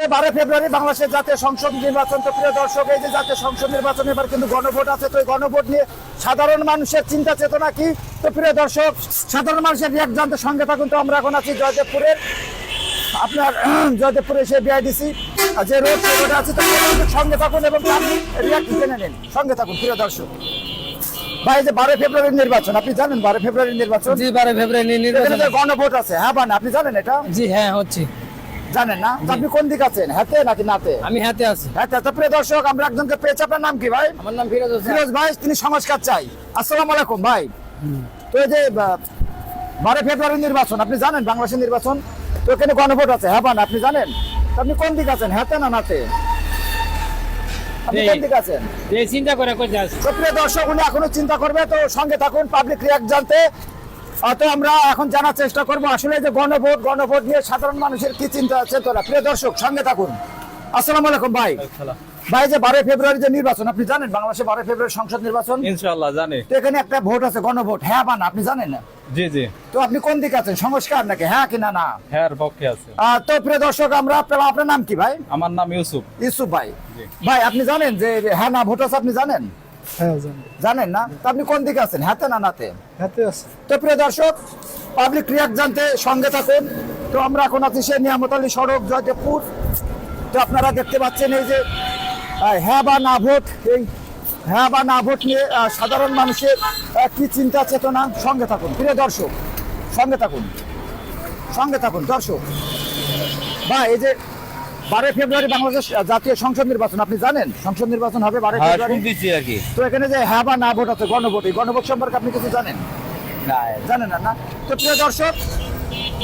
12 ফেব্রুয়ারি বাংলাদেশের জাতীয় সংসদ নির্বাচন। তো প্রিয় দর্শক, এই যে জাতীয় সংসদ নির্বাচন, এবার কিন্তু গণভোট আছে। তো এই গণভোট নিয়ে সাধারণ মানুষের চিন্তা চেতনা কি? তো প্রিয় দর্শক, সাধারণ মানুষের রিয়াক্ট জানতে সঙ্গে থাকুন। তো আমরা এখন আছি জয়দেবপুরের, আপনার জয়দেবপুরে সে বিআইডিসি যে রোড, সেই রোডে আছে। তো সঙ্গে থাকুন এবং আপনি রিয়াক্ট জেনে নিন, সঙ্গে থাকুন প্রিয় দর্শক। ভাই, যে 12 ফেব্রুয়ারির নির্বাচন, আপনি জানেন 12 ফেব্রুয়ারির নির্বাচন? জি, 12 ফেব্রুয়ারি নির্বাচন গণভোট আছে। হ্যাঁ বা না, আপনি জানেন এটা? জি হ্যাঁ হচ্ছে। জানেন না? আপনি কোন দিকে আছেন, হাতে নাকি নাতে? আমি হাতে আছি। হ্যাঁ, তো প্রিয় দর্শক, আমরা একজনকে পেয়েছি। আপনার নাম কি ভাই? আমার নাম ফিরোজ হোসেন। ফিরোজ ভাই, তিনি সংস্কার চাই। আসসালামু আলাইকুম ভাই। তো এই যে 12 ফেব্রুয়ারি নির্বাচন, আপনি জানেন বাংলাদেশের নির্বাচন? তো এখানে গণভোট আছে। হ্যাঁ বা না, আপনি জানেন? তো আপনি কোন দিকে আছেন, হাতে না নাতে? আপনি কোন দিকে আছেন? এই চিন্তা করে কইতে আছি। তো প্রিয় দর্শক, উনি এখনো চিন্তা করবে। তো সঙ্গে থাকুন পাবলিক রিয়াক্ট জানতে। তো আমরা এখন জানার চেষ্টা করবো আসলে যে গণভোট নিয়ে সাধারণ মানুষের কি চিন্তা চেতনা। প্রিয় দর্শক, সঙ্গে থাকুন। আসসালামু আলাইকুম ভাই। ভাই, যে 12 ফেব্রুয়ারি যে নির্বাচন, আপনি জানেন বাংলাদেশে 12 ফেব্রুয়ারি সংসদ নির্বাচন? ইনশাআল্লাহ জানি। তো এখানে একটা ভোট আছে, গণভোট। হ্যাঁ বা না, আপনি জানেন না? জি জি। তো আপনি কোন দিকে আছেন, সংস্কার নাকি হ্যাঁ কিনা না? হ্যাঁ পক্ষে আছে। তো প্রিয় দর্শক, আপনার নাম কি ভাই? আমার নাম ইউসুফ। ইউসুফ ভাই। ভাই, আপনি জানেন যে হ্যাঁ না ভোট আছে, আপনি জানেন? হ্যাঁ জানি। জানেন না? তো আপনি কোন দিকে আছেন, হাতে না নাতে? হাতে আছে। তো প্রিয় দর্শক, পাবলিক রিয়াক্ট জানতে সঙ্গে থাকুন। তো আমরা এখন আছি সে নিয়ামত আলী সড়ক, জয়দেবপুর। তো আপনারা দেখতে পাচ্ছেন এই যে হ্যাঁ বা না ভোট, এই হ্যাঁ বা না ভোট নিয়ে সাধারণ মানুষের কি চিন্তা চেতনা। সঙ্গে থাকুন প্রিয় দর্শক, সঙ্গে থাকুন দর্শক। বা এই যে 12 ফেব্রুয়ারি বাংলাদেশ জাতীয় সংসদ নির্বাচন, আপনি জানেন সংসদ নির্বাচন হবে 12 ফেব্রুয়ারি? শুনতেছি আর কি। তো এখানে যে হ্যাঁ বা না ভোট আছে, গণভোট, এই গণভোট সম্পর্কে আপনি কিছু জানেন? জানেন না? তো প্রিয় দর্শক,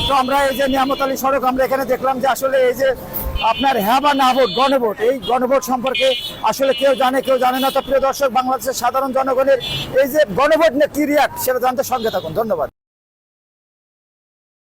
তো আমরা এই যে নিয়ামত আলী সড়ক, আমরা এখানে দেখলাম যে আসলে এই যে আপনার হ্যাঁ বা না ভোট, গণভোট, এই গণভোট সম্পর্কে আসলে কেউ জানে কেউ জানে না। তো প্রিয় দর্শক, বাংলাদেশের সাধারণ জনগণের এই যে গণভোট নিয়ে কি রিয়াক্ট, সেটা জানতে সঙ্গে থাকুন। ধন্যবাদ।